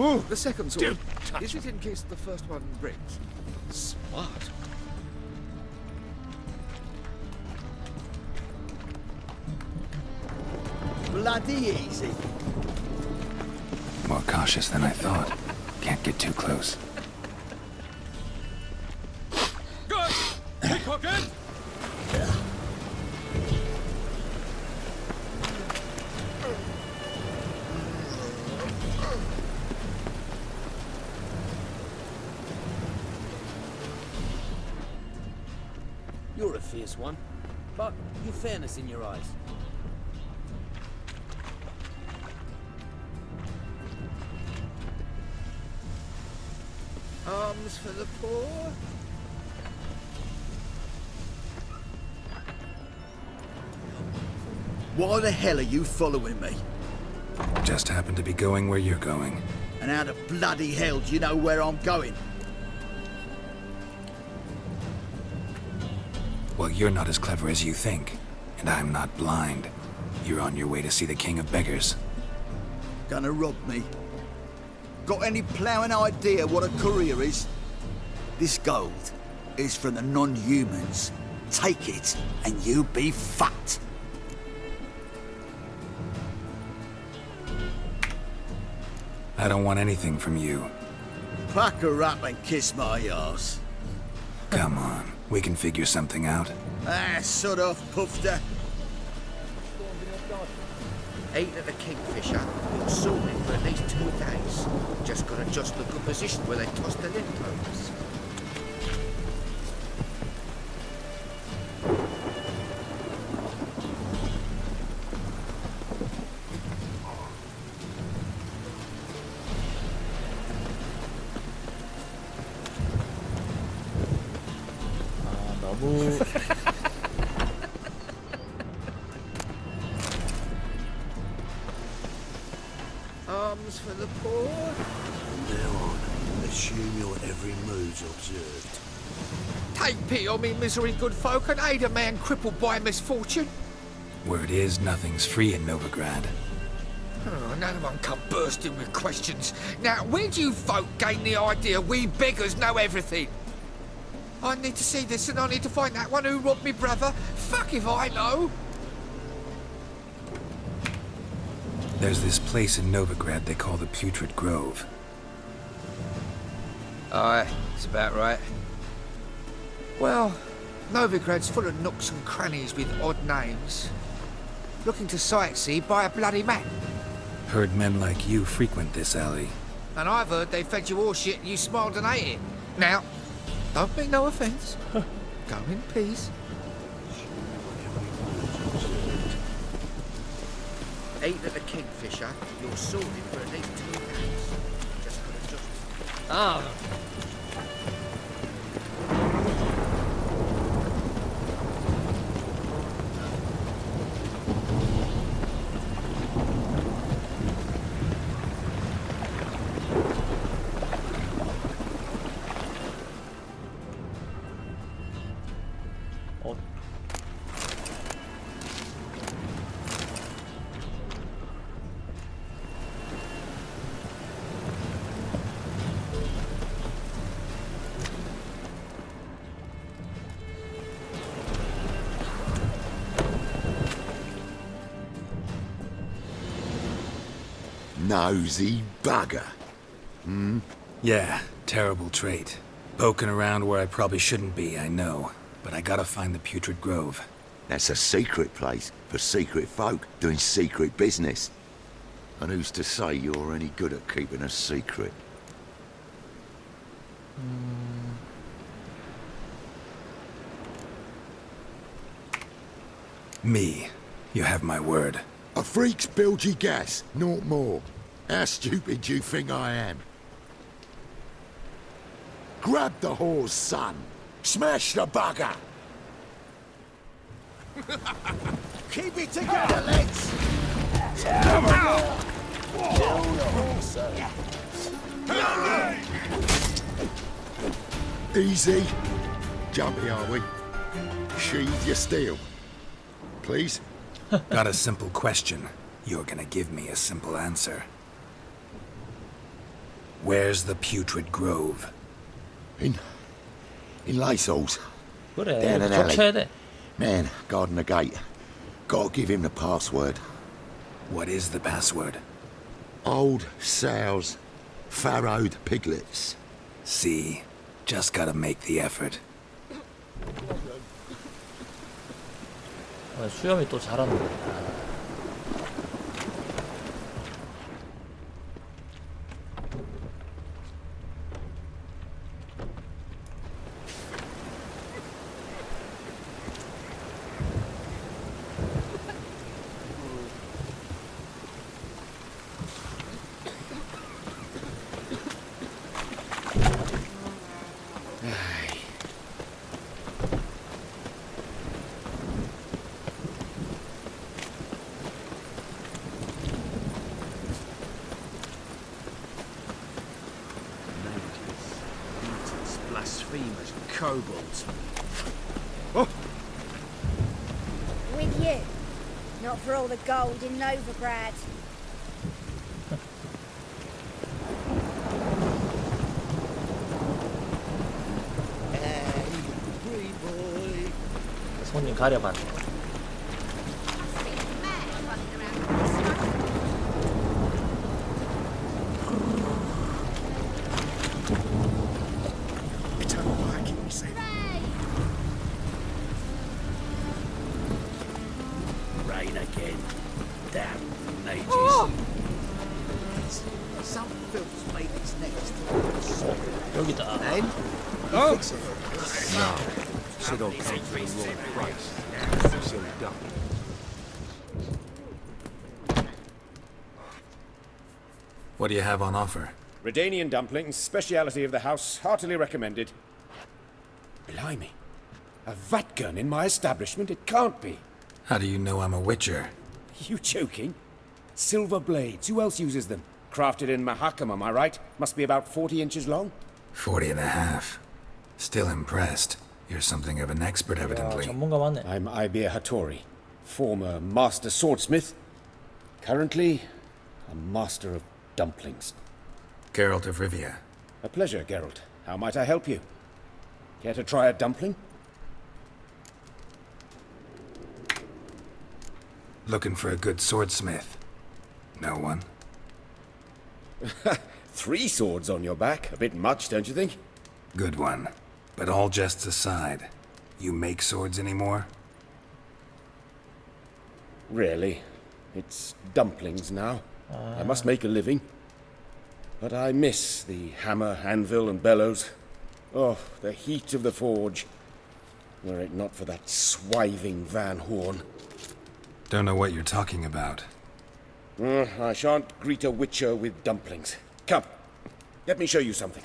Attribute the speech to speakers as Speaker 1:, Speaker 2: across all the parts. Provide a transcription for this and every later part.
Speaker 1: Ooh.
Speaker 2: The second
Speaker 1: Don't
Speaker 2: sword,
Speaker 1: touch
Speaker 2: is it in case the first one breaks? Smart.
Speaker 3: Bloody easy.
Speaker 4: More cautious than I thought. Can't get too close.
Speaker 1: Good! Pickpocket!
Speaker 5: You're a fierce one, but you've fairness in your eyes.
Speaker 2: Arms for the poor.
Speaker 3: Why the hell are you following me?
Speaker 4: Just happen to be going where you're going.
Speaker 3: And how the bloody hell do you know where I'm going?
Speaker 4: Well, you're not as clever as you think. And I'm not blind. You're on your way to see the King of Beggars.
Speaker 3: Gonna rob me? Got any ploughing idea what a courier is? This gold is from the non-humans. Take it and you be fucked.
Speaker 4: I don't want anything from you.
Speaker 3: Pucker up and kiss my arse.
Speaker 4: Come on, we can figure something out.
Speaker 3: Ah, sod off, Pufter.
Speaker 2: Ate at the Kingfisher, you'll sorted for at least 2 days. Just gotta adjust the good position where they toss the leftovers.
Speaker 6: 너무
Speaker 2: Arms for the poor.
Speaker 7: From now on, assume your every move's observed.
Speaker 2: Take pity on me, misery good folk, and aid a man crippled by misfortune.
Speaker 4: Word is, nothing's free in Novigrad.
Speaker 2: Oh, no one come bursting with questions. Now, where do you folk gain the idea we beggars know everything? I need to see this and I need to find that one who robbed me brother. Fuck if I know.
Speaker 4: There's this place in Novigrad they call the Putrid Grove.
Speaker 2: Aye, it's about right. Well, Novigrad's full of nooks and crannies with odd names. Looking to sightsee, buy a bloody map.
Speaker 4: Heard men like you frequent this alley.
Speaker 2: And I've heard they fed you all shit and you smiled and ate it. Now, don't mean no offence. Go in peace. Ate at the Kingfisher, you're sorted for at least 2 days. Just gotta adjust.
Speaker 6: 아 어.
Speaker 7: Nosy bugger.
Speaker 4: Yeah, terrible trait. Poking around where I probably shouldn't be, I know. But I gotta find the Putrid Grove.
Speaker 7: That's a secret place for secret folk doing secret business. And who's to say you're any good at keeping a secret?
Speaker 4: Me. You have my word.
Speaker 7: A freak's bilgy gas, naught more. How stupid do you think I am? Grab the whore's son. Smash the bugger.
Speaker 3: Keep it together, lads.
Speaker 7: Easy. Jumpy, are we? Sheathe your steel. Please?
Speaker 4: Got a simple question. You're gonna give me a simple answer. Where's the putrid grove?
Speaker 7: In Lacel's.
Speaker 6: 그래.
Speaker 7: Down an
Speaker 6: 이렇게
Speaker 7: alley.
Speaker 6: 쫓아야 돼.
Speaker 7: Man, guarding the gate. Gotta give him the password.
Speaker 4: What is the password?
Speaker 7: Old sows, farrowed piglets.
Speaker 4: See? Just gotta make the effort.
Speaker 6: 수염이 또 잘하는 거야.
Speaker 2: Blasphemous kobolds.
Speaker 8: With you. Not for all the gold in Novigrad.
Speaker 6: 손님 가려봤네.
Speaker 4: Rain again. Damn mages.
Speaker 3: Some filth made its nest.
Speaker 6: 여기다.
Speaker 3: Then,
Speaker 1: Oh,
Speaker 3: should all come for the raw price. So done.
Speaker 4: What do you have on offer?
Speaker 1: Redanian dumplings, speciality of the house, heartily recommended. Blimey. A vat gun in my establishment? It can't be.
Speaker 4: How do you know I'm a witcher?
Speaker 1: You joking? Silver blades. Who else uses them? Crafted in Mahakam, am I right? Must be about 40 inches long?
Speaker 4: 40 and a half. Still impressed. You're something of an expert,
Speaker 6: 야,
Speaker 4: evidently.
Speaker 6: 전문가 맞네.
Speaker 1: I'm Ibir Hattori, former master swordsmith. Currently, a master of dumplings.
Speaker 4: Geralt of Rivia.
Speaker 1: A pleasure, Geralt. How might I help you? Care to try a dumpling?
Speaker 4: Looking for a good swordsmith. No one?
Speaker 1: 3 swords on your back. A bit much, don't you think?
Speaker 4: Good one. But all jests aside, you make swords anymore?
Speaker 1: Really. It's dumplings now. I must make a living. But I miss the hammer, anvil, and bellows. Oh, the heat of the forge. Were it not for that swiving Van Horn.
Speaker 4: Don't know what you're talking about.
Speaker 1: I shan't greet a witcher with dumplings. Come, let me show you something.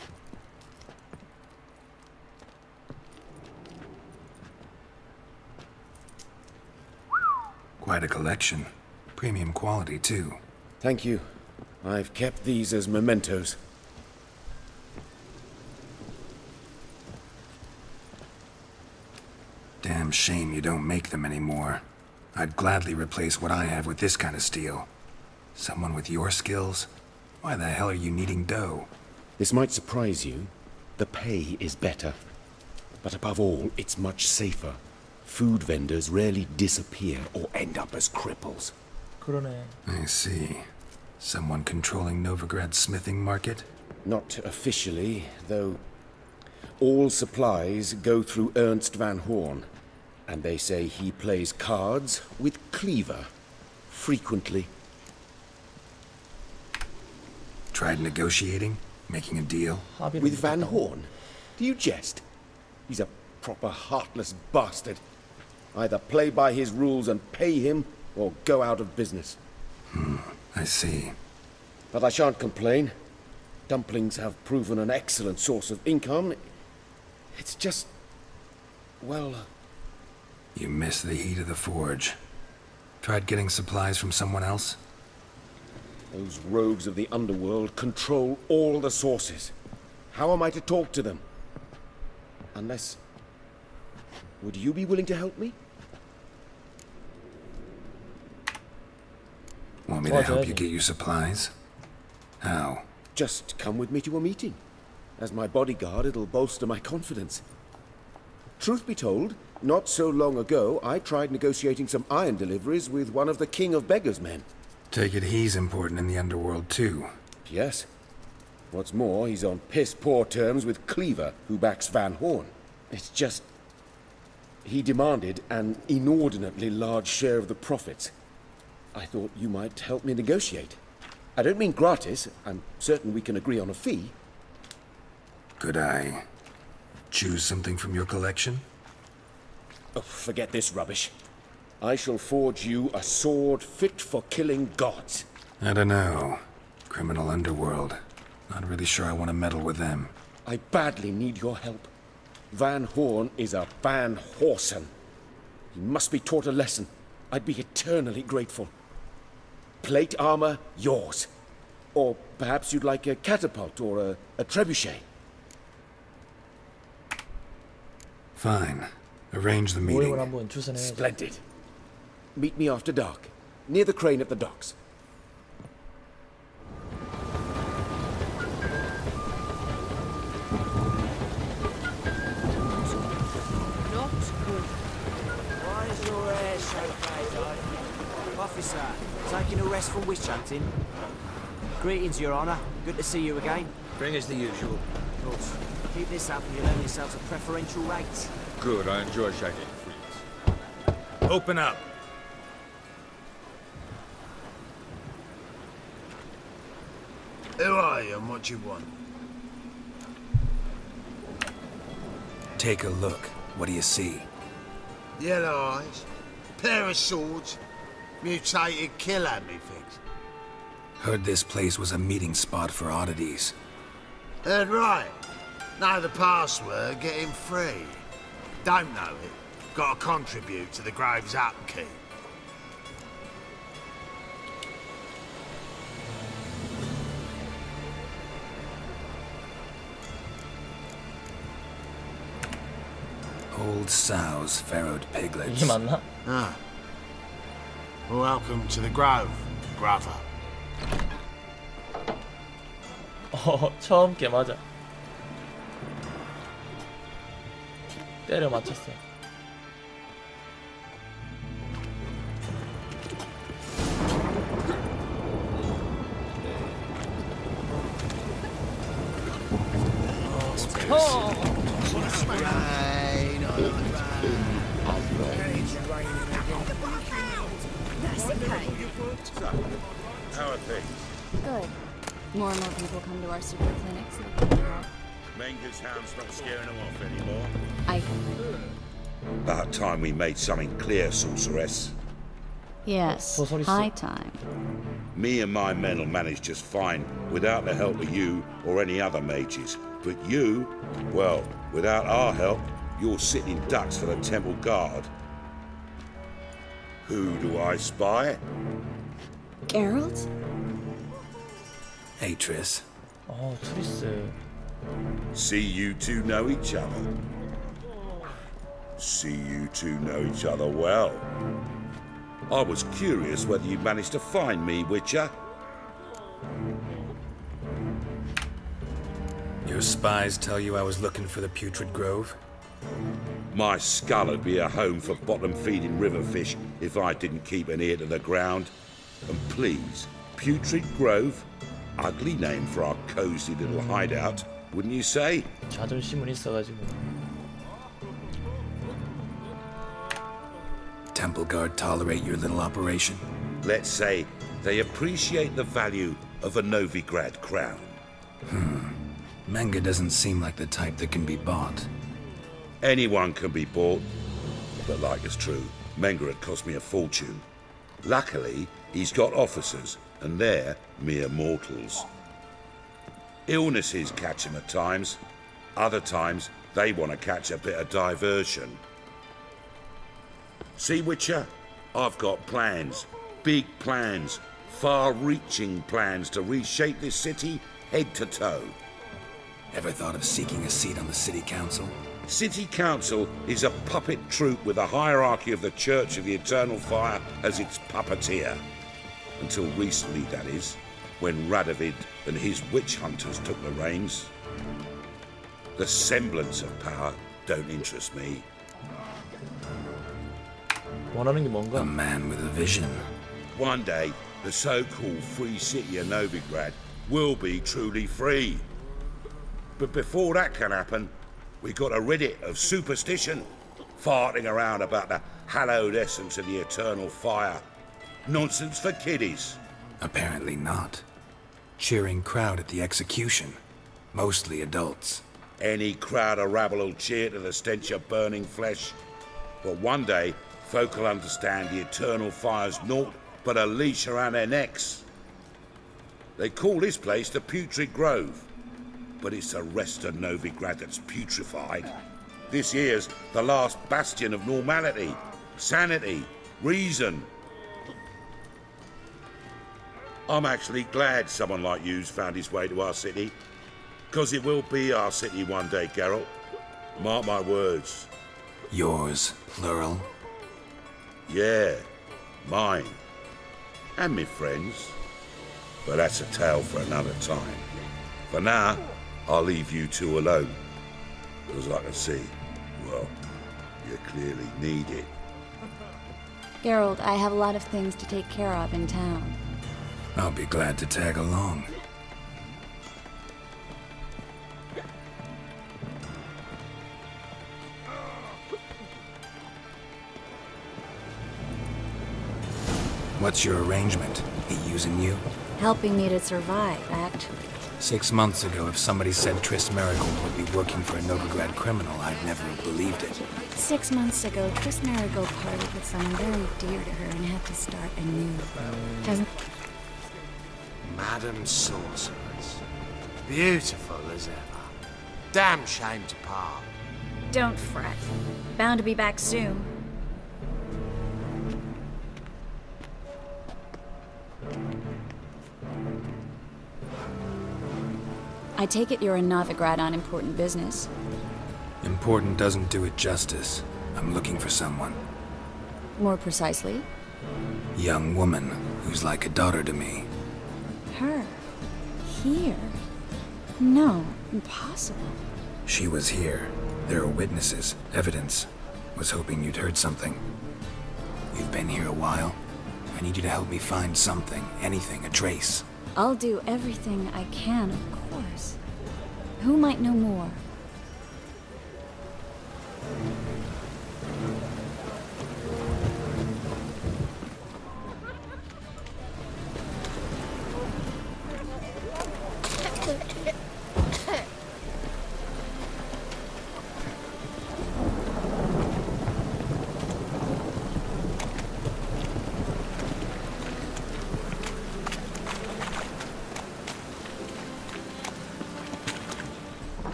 Speaker 4: Quite a collection. Premium quality, too.
Speaker 1: Thank you. I've kept these as mementos.
Speaker 4: Damn shame you don't make them anymore. I'd gladly replace what I have with this kind of steel. Someone with your skills? Why the hell are you needing dough?
Speaker 1: This might surprise you. The pay is better. But above all, it's much safer. Food vendors rarely disappear or end up as cripples.
Speaker 6: 그러네.
Speaker 4: I see. Someone controlling Novigrad's smithing market?
Speaker 1: Not officially, though all supplies go through Ernst Van Horn. And they say he plays cards with Cleaver. Frequently.
Speaker 4: Tried negotiating? Making a deal?
Speaker 6: 합의를
Speaker 1: With Van
Speaker 6: 못했다고.
Speaker 1: Horn? Do you jest? He's a proper heartless bastard. Either play by his rules and pay him, or go out of business.
Speaker 4: I see.
Speaker 1: But I shan't complain. Dumplings have proven an excellent source of income. It's just... well...
Speaker 4: You miss the heat of the forge. Tried getting supplies from someone else?
Speaker 1: Those rogues of the underworld control all the sources. How am I to talk to them? Unless... would you be willing to help me?
Speaker 4: Want me to help
Speaker 6: 도와줘야지.
Speaker 4: you get you supplies? How?
Speaker 1: Just come with me to a meeting. As my bodyguard, it'll bolster my confidence. Truth be told, not so long ago, I tried negotiating some iron deliveries with one of the King of Beggars' men.
Speaker 4: Take it he's important in the underworld, too.
Speaker 1: Yes. What's more, he's on piss-poor terms with Cleaver, who backs Van Horn. It's just... he demanded an inordinately large share of the profits. I thought you might help me negotiate. I don't mean gratis. I'm certain we can agree on a fee.
Speaker 4: Could I choose something from your collection?
Speaker 1: Oh, forget this rubbish. I shall forge you a sword fit for killing gods.
Speaker 4: I don't know. Criminal underworld. Not really sure I want to meddle with them.
Speaker 1: I badly need your help. Van Horn is a Van Horsen. He must be taught a lesson. I'd be eternally grateful. Plate armor, yours. Or perhaps you'd like a catapult or a trebuchet.
Speaker 4: Fine. Arrange the
Speaker 6: 모임을
Speaker 4: meeting.
Speaker 6: 한번 주선해야지.
Speaker 1: Splendid. Meet me after dark, near the crane at the docks.
Speaker 8: Not good.
Speaker 5: Why is your hair so grey, Officer, taking a rest from witch hunting. Greetings, Your Honour. Good to see you again.
Speaker 2: Bring us the usual.
Speaker 5: Of course. Keep this up and you'll earn yourselves a preferential rate.
Speaker 2: Good, I enjoy shaking friends.
Speaker 9: Open up.
Speaker 10: Who are you and what do you want?
Speaker 4: Take a look. What do you see?
Speaker 10: Yellow eyes, pair of swords, mutated killer, methinks.
Speaker 4: Heard this place was a meeting spot for oddities.
Speaker 10: Heard right. Know the password, get him free. Don't know it. Gotta contribute to the Grove's upkeep.
Speaker 4: Old sows, farrowed piglets.
Speaker 6: 이게 맞나?
Speaker 10: Ah. Welcome to the Grove, brother.
Speaker 6: 처음 게 맞아. 때려 맞췄어.
Speaker 11: How are things?
Speaker 12: Good. More and more people come to our secret clinics looking for help.
Speaker 11: Menger's hound's not scaring them off anymore.
Speaker 12: I...
Speaker 11: About time we made something clear, sorceress.
Speaker 12: Yes,
Speaker 6: 소설 있어.
Speaker 12: high time.
Speaker 11: Me and my men will manage just fine without the help of you or any other mages. But you, well, without our help, you're sitting ducks for the temple guard. Who do I spy?
Speaker 12: Geralt?
Speaker 4: Hey, Triss.
Speaker 6: 트리스.
Speaker 11: See you two know each other. See you two know each other well. I was curious whether you managed to find me, Witcher.
Speaker 4: Your spies tell you I was looking for the Putrid Grove?
Speaker 11: My skull would be a home for bottom-feeding river fish if I didn't keep an ear to the ground. And please, Putrid Grove? Ugly name for our cozy little hideout, wouldn't you say?
Speaker 6: 자존심은 있어가지고.
Speaker 4: Temple Guard tolerate your little operation?
Speaker 11: Let's say they appreciate the value of a Novigrad crown.
Speaker 4: Menga doesn't seem like the type that can be bought.
Speaker 11: Anyone can be bought. But like it's true, Menger had cost me a fortune. Luckily, he's got officers, and they're mere mortals. Illnesses catch him at times. Other times, they want to catch a bit of diversion. See, Witcher? I've got plans. Big plans. Far-reaching plans to reshape this city head to toe.
Speaker 4: Ever thought of seeking a seat on the city council?
Speaker 11: City Council is a puppet troupe with a hierarchy of the Church of the Eternal Fire as its puppeteer. Until recently, that is. when Radovid and his witch hunters took the reins. The semblance of power don't interest me.
Speaker 6: 원하는 게
Speaker 4: A
Speaker 6: 뭔가?
Speaker 4: man with a vision.
Speaker 11: One day, the so-called free city of Novigrad will be truly free. But before that can happen, we got to rid it of superstition, farting around about the hallowed essence of the eternal fire. Nonsense for kiddies.
Speaker 4: Apparently not. Cheering crowd at the execution. Mostly adults.
Speaker 11: Any crowd of rabble will cheer to the stench of burning flesh. But one day, folk will understand the eternal fire's naught but a leash around their necks. They call this place the Putrid Grove, but it's the rest of Novigrad that's putrefied. This here's the last bastion of normality, sanity, reason. I'm actually glad someone like you's found his way to our city, because it will be our city one day, Geralt. Mark my words.
Speaker 4: Yours, plural.
Speaker 11: Yeah, mine. And me friends. But that's a tale for another time. For now, I'll leave you two alone. Because I can see, well, you clearly need it.
Speaker 12: Geralt, I have a lot of things to take care of in town.
Speaker 4: I'll be glad to tag along. What's your arrangement? He using you?
Speaker 12: Helping me to survive, actually.
Speaker 4: 6 months ago, if somebody said Triss Marigold would be working for a Novigrad criminal, I'd never have believed it.
Speaker 12: 6 months ago, Triss Marigold parted with someone very dear to her and had to start anew. Doesn't...
Speaker 10: Madam Sorceress. Beautiful as ever. Damn shame to part.
Speaker 12: Don't fret. Bound to be back soon. I take it you're in Novigrad on important business.
Speaker 4: Important doesn't do it justice. I'm looking for someone.
Speaker 12: More precisely?
Speaker 4: Young woman who's like a daughter to me.
Speaker 12: Her? Here? No, impossible.
Speaker 4: She was here. There are witnesses, evidence. Was hoping you'd heard something. You've been here a while. I need you to help me find something, anything, a trace.
Speaker 12: I'll do everything I can, of course. Who might know more?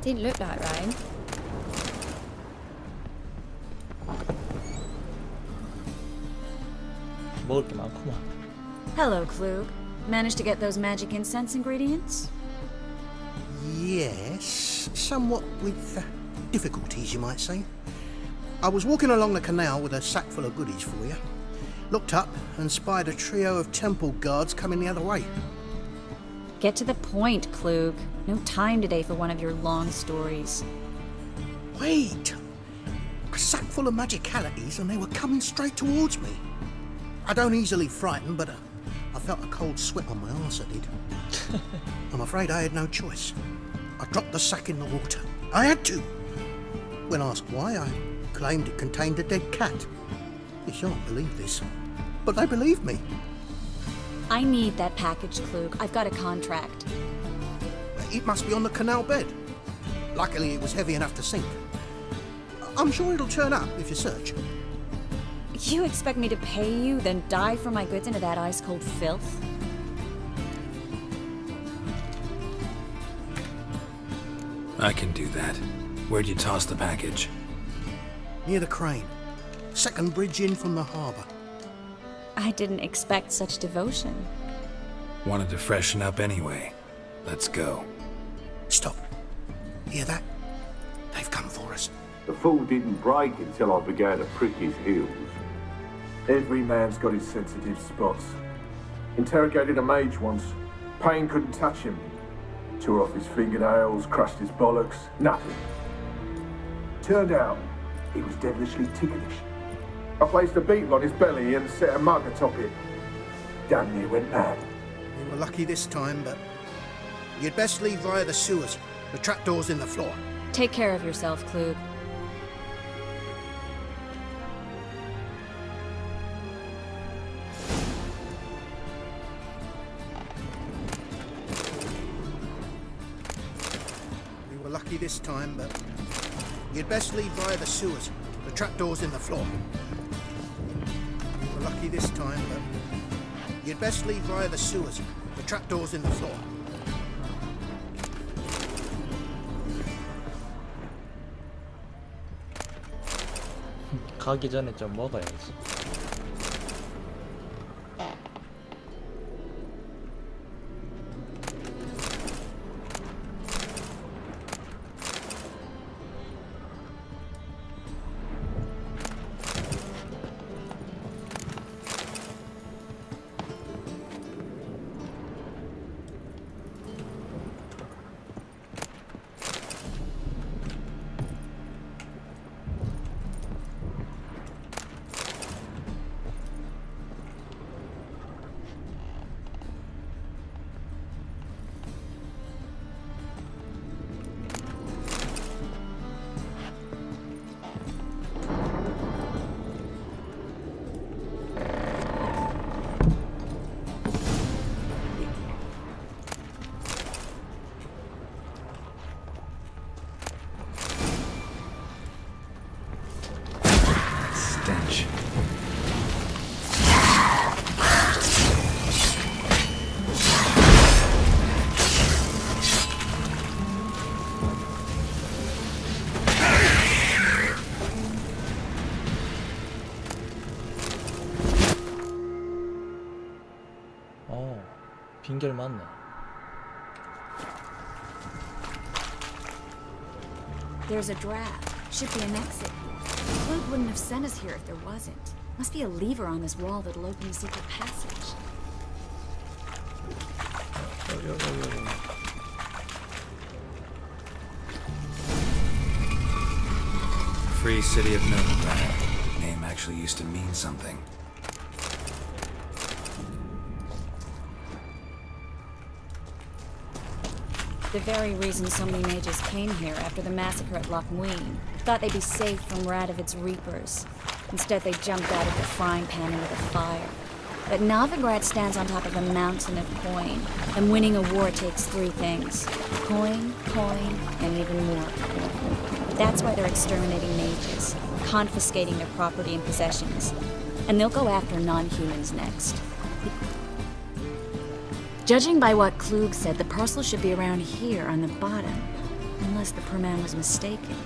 Speaker 12: Didn't look like rain.
Speaker 6: 먹을 게 많구만.
Speaker 12: Hello, Klug. Managed to get those magic incense ingredients?
Speaker 9: Yes, somewhat with difficulties, you might say. I was walking along the canal with a sack full of goodies for you. Looked up and spied a trio of temple guards coming the other way.
Speaker 12: Get to the point, Klug. No time today for one of your long stories.
Speaker 9: Wait! A sack full of magicalities and they were coming straight towards me. I don't easily frighten, but I felt a cold sweat on my arse, I did. I'm afraid I had no choice. I dropped the sack in the water. I had to. When asked why, I claimed it contained a dead cat. You shan't believe this, but they believed me.
Speaker 12: I need that package, Klug. I've got a contract.
Speaker 9: It must be on the canal bed. Luckily, it was heavy enough to sink. I'm sure it'll turn up if you search.
Speaker 12: You expect me to pay you, then dive for my goods into that ice-cold filth?
Speaker 4: I can do that. Where'd you toss the package?
Speaker 9: Near the crane. Second bridge in from the harbour.
Speaker 12: I didn't expect such devotion.
Speaker 4: Wanted to freshen up anyway. Let's go.
Speaker 9: Stop. Hear that? They've come for us.
Speaker 13: The fool didn't break until I began to prick his heels. Every man's got his sensitive spots. Interrogated a mage once. Pain couldn't touch him. Tore off his fingernails, crushed his bollocks, nothing. Turned out, he was devilishly ticklish. I placed a beetle on his belly and set a mug atop it. Damn near went mad.
Speaker 9: We were lucky this time, but you'd best leave via the sewers. The trapdoor's in the floor.
Speaker 12: Take care of yourself, Klug.
Speaker 9: We were lucky this time, but you'd best leave via the sewers. The trapdoor's in the floor. We were lucky this time, but you'd best leave via the sewers. The trapdoor's in the floor.
Speaker 6: 가기 전에 좀 먹어야지.
Speaker 4: Stench.
Speaker 6: 빈결 맞네.
Speaker 12: There's a draft. Should be an exit. Klug wouldn't have sent us here if there wasn't. Must be a lever on this wall that'll open a secret passage.
Speaker 4: Free City of Novigrad. Name actually used to mean something.
Speaker 12: The very reason so many mages came here after the massacre at Loch Muin. Thought they'd be safe from Radovid's reapers. Instead, they jumped out of the frying pan into the fire. But Novigrad stands on top of a mountain of coin, and winning a war takes three things. Coin, and even more coin. That's why they're exterminating mages, confiscating their property and possessions. And they'll go after non-humans next. Judging by what Klug said, the parcel should be around here on the bottom. Unless the poor man was mistaken.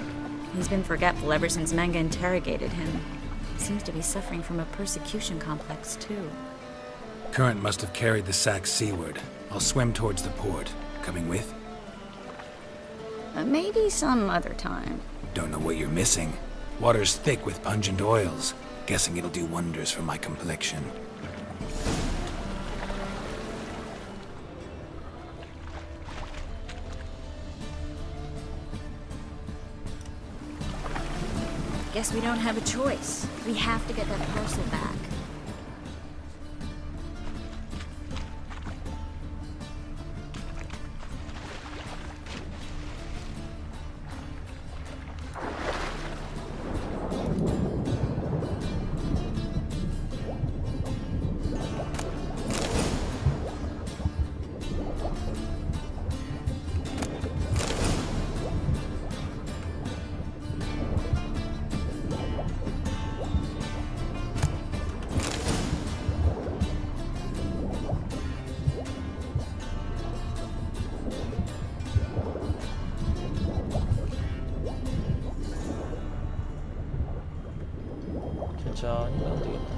Speaker 12: He's been forgetful ever since Manga interrogated him. Seems to be suffering from a persecution complex, too.
Speaker 4: Current must have carried the sack seaward. I'll swim towards the port. Coming with?
Speaker 12: Maybe some other time.
Speaker 4: Don't know what you're missing. Water's thick with pungent oils. Guessing it'll do wonders for my complexion.
Speaker 12: Guess we don't have a choice. We have to get that parcel back.
Speaker 6: 천천히 가면 되겠다.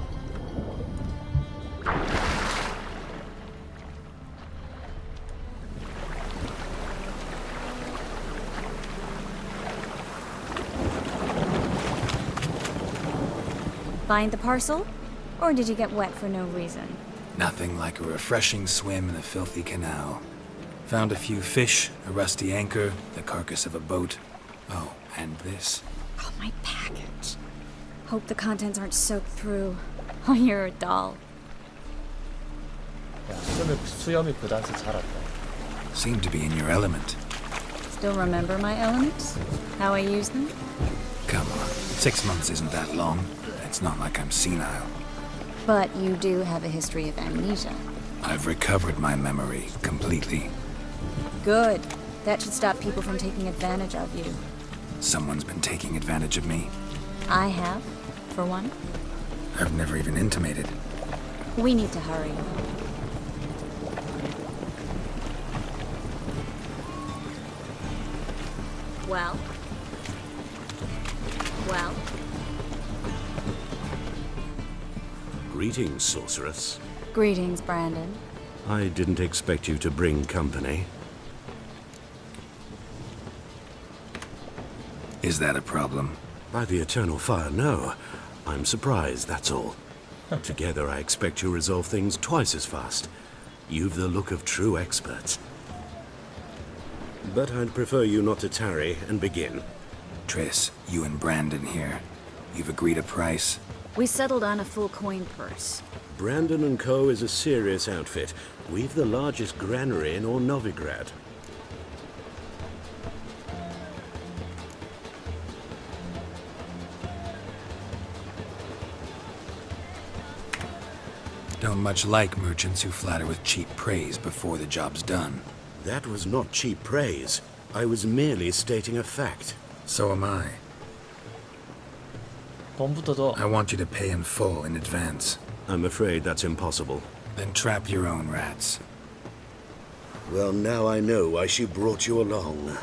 Speaker 12: Find the parcel? Or did you get wet for no reason?
Speaker 4: Nothing like a refreshing swim in a filthy canal. Found a few fish, a rusty anchor, the carcass of a boat. Oh, and this.
Speaker 12: Oh, my package. Hope the contents aren't soaked through. Oh, you're a doll.
Speaker 6: 야, 수염이 그 단서 잘한다.
Speaker 4: Seem to be in your element.
Speaker 12: Still remember my elements? How I use them?
Speaker 4: Come on, 6 months isn't that long. It's not like I'm senile.
Speaker 12: But you do have a history of amnesia.
Speaker 4: I've recovered my memory completely.
Speaker 12: Good. That should stop people from taking advantage of you.
Speaker 4: Someone's been taking advantage of me.
Speaker 12: I have, for one.
Speaker 4: I've never even intimated.
Speaker 12: We need to hurry. Well? Well?
Speaker 1: Greetings, sorceress.
Speaker 12: Greetings, Brandon.
Speaker 1: I didn't expect you to bring company.
Speaker 4: Is that a problem?
Speaker 1: By the eternal fire, no. I'm surprised, that's all. Together, I expect you resolve things twice as fast. You've the look of true experts. But I'd prefer you not to tarry and begin.
Speaker 4: Triss, you and Brandon here. You've agreed a price?
Speaker 12: We settled on a full coin purse.
Speaker 1: Brandon and Co. is a serious outfit. We've the largest granary in all Novigrad.
Speaker 4: Don't much like merchants who flatter with cheap praise before the job's done.
Speaker 1: That was not cheap praise. I was merely stating a fact.
Speaker 4: So am I.
Speaker 6: 돈부터 줘.
Speaker 4: I want you to pay in full in advance.
Speaker 1: I'm afraid that's impossible.
Speaker 4: Then trap your own rats.
Speaker 1: Well, now I know why she brought you along.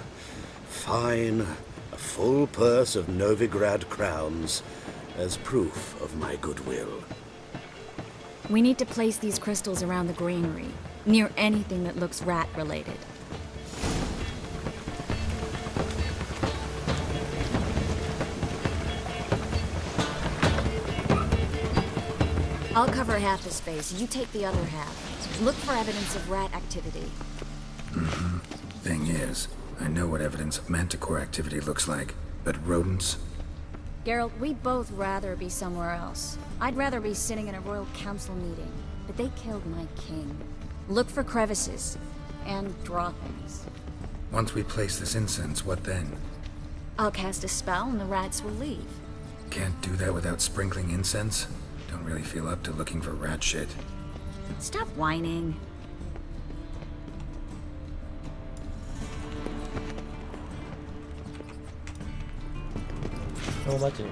Speaker 1: Fine. A full purse of Novigrad crowns as proof of my goodwill.
Speaker 12: We need to place these crystals around the granary, near anything that looks rat-related. I'll cover half the space, you take the other half. Look for evidence of rat activity.
Speaker 4: Mm-hmm. Thing is, I know what evidence of manticore activity looks like, but rodents?
Speaker 12: Geralt, we'd both rather be somewhere else. I'd rather be sitting in a royal council meeting, but they killed my king. Look for crevices, and droppings.
Speaker 4: Once we place this incense, what then?
Speaker 12: I'll cast a spell and the rats will leave.
Speaker 4: Can't do that without sprinkling incense? Don't really feel up to looking for rat shit.
Speaker 12: Stop whining.
Speaker 6: 어, 맞지?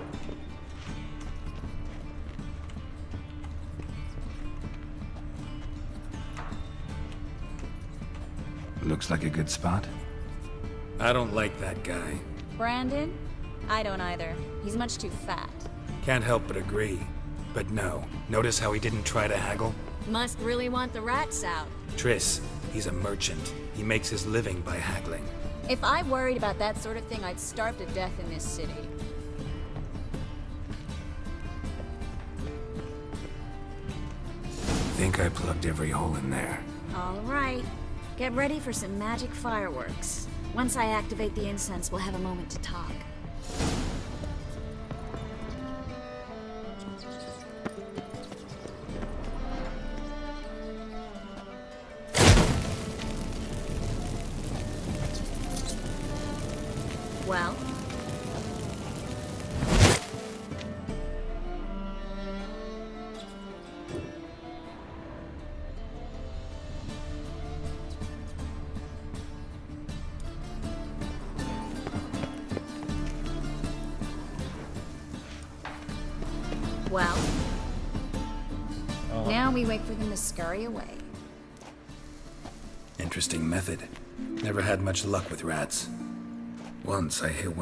Speaker 4: Looks like a good spot. I don't like that guy.
Speaker 12: Brandon? I don't either. He's much too fat.
Speaker 4: Can't help but agree. But no, notice how he didn't try to haggle?
Speaker 12: Must really want the rats out.
Speaker 4: Triss, he's a merchant. He makes his living by haggling.
Speaker 12: If I worried about that sort of thing, I'd starve to death in this city.
Speaker 4: Think I plugged every hole in there.
Speaker 12: All right. Get ready for some magic fireworks. Once I activate the incense, we'll have a moment to talk. Well? Well? Now we wait for them to scurry away.
Speaker 4: Interesting method. Never had much luck with rats. Once I hit one